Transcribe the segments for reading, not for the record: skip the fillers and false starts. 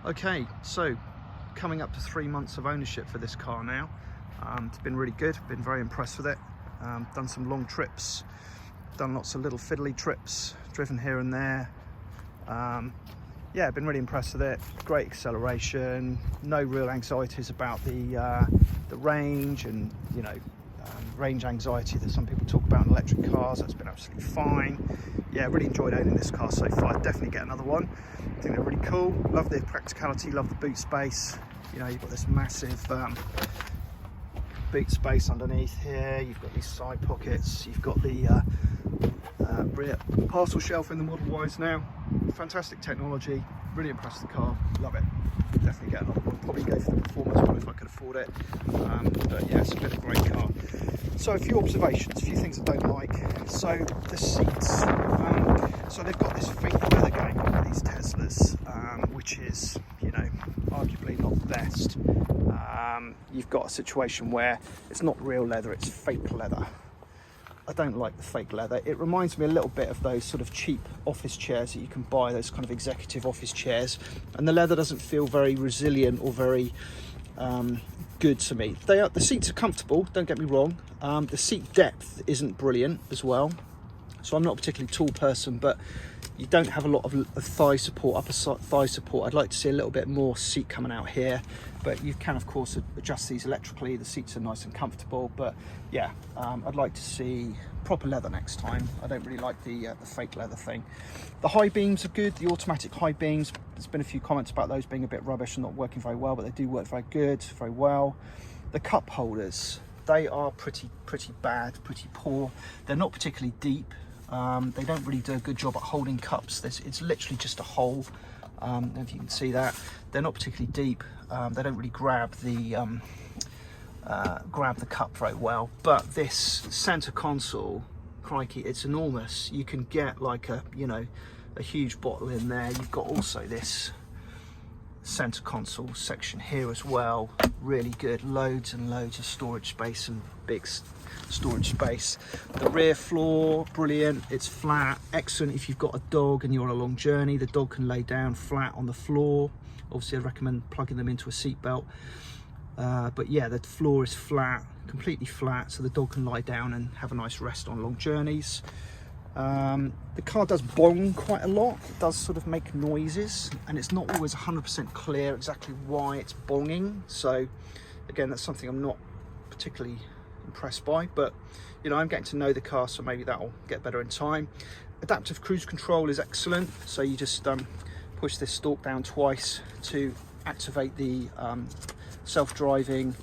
Okay, so coming up to 3 months of ownership for this car now. It's been really good, been very impressed with it. Done some long trips, done lots of little fiddly trips, driven here and there. Yeah, been really impressed with it. Great acceleration, no real anxieties about the range and, you know, range anxiety that some people talk about in electric cars. That's been absolutely fine. Yeah, really enjoyed owning this car so far. I'd definitely get another one. I think they're really cool. Love the practicality, love the boot space. You know, you've got this massive boot space underneath here. You've got these side pockets. You've got the rear parcel shelf in the Model Ys now. Fantastic technology. Really impressed with the car. Love it. Definitely get another one. Probably go for the performance one if I could afford it. But yeah, it's been a great car. So a few observations, a few things I don't like. So the seats. So they've got this fake leather going on with these Teslas, which is, you know, arguably not the best. You've got a situation where it's not real leather, it's fake leather. I don't like the fake leather. It reminds me a little bit of those sort of cheap office chairs that you can buy, those kind of executive office chairs. And the leather doesn't feel very resilient or very good to me. The seats are comfortable, don't get me wrong. The seat depth isn't brilliant as well. So I'm not a particularly tall person, but you don't have a lot of thigh support, upper thigh support. I'd like to see a little bit more seat coming out here, but you can of course adjust these electrically. The seats are nice and comfortable, but yeah, I'd like to see proper leather next time. I don't really like the fake leather thing. The high beams are good, the automatic high beams. There's been a few comments about those being a bit rubbish and not working very well, but they do work very good, very well. The cup holders, they are pretty bad, pretty poor. They're not particularly deep. They don't really do a good job at holding cups. It's literally just a hole. If you can see that, they're not particularly deep. They don't really grab the cup very well. But this center console, crikey, it's enormous. You can get like a huge bottle in there. You've got also this center console section here as well. Really good, loads and loads of storage space and big storage space. The rear floor, brilliant. It's flat, excellent if you've got a dog and you're on a long journey. The dog can lay down flat on the floor. Obviously I'd recommend plugging them into a seat belt, but yeah, the floor is flat, completely flat, so the dog can lie down and have a nice rest on long journeys. The car does bong quite a lot. It does sort of make noises, and it's not always 100% clear exactly why it's bonging. So again, that's something I'm not particularly impressed by, but you know, I'm getting to know the car, so maybe that'll get better in time. Adaptive cruise control is excellent. So you just push this stalk down twice to activate the self-driving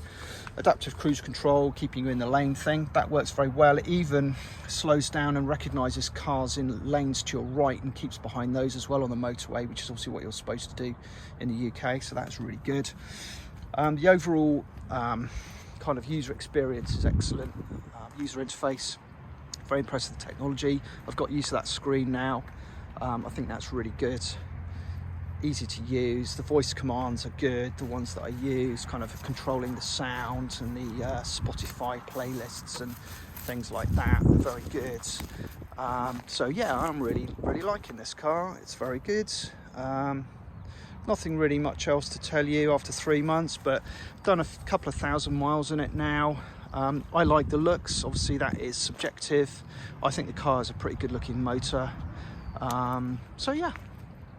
adaptive cruise control, keeping you in the lane thing. That works very well. It even slows down and recognizes cars in lanes to your right and keeps behind those as well on the motorway, which is obviously what you're supposed to do in the UK, so that's really good. The overall kind of user experience is excellent. User interface, very impressed with the technology. I've got used to that screen now. I think that's really good. Easy to use. The voice commands are good, the ones that I use, kind of controlling the sound and the Spotify playlists and things like that are very good. So yeah, I'm really liking this car. It's very good. Nothing really much else to tell you after 3 months, but I've done a couple of thousand miles in it now. I like the looks. Obviously that is subjective. I think the car has a pretty good looking motor. So yeah,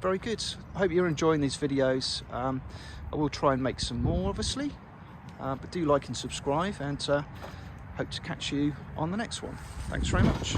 very good. I hope you're enjoying these videos. I will try and make some more, obviously, but do like and subscribe, and hope to catch you on the next one. Thanks very much.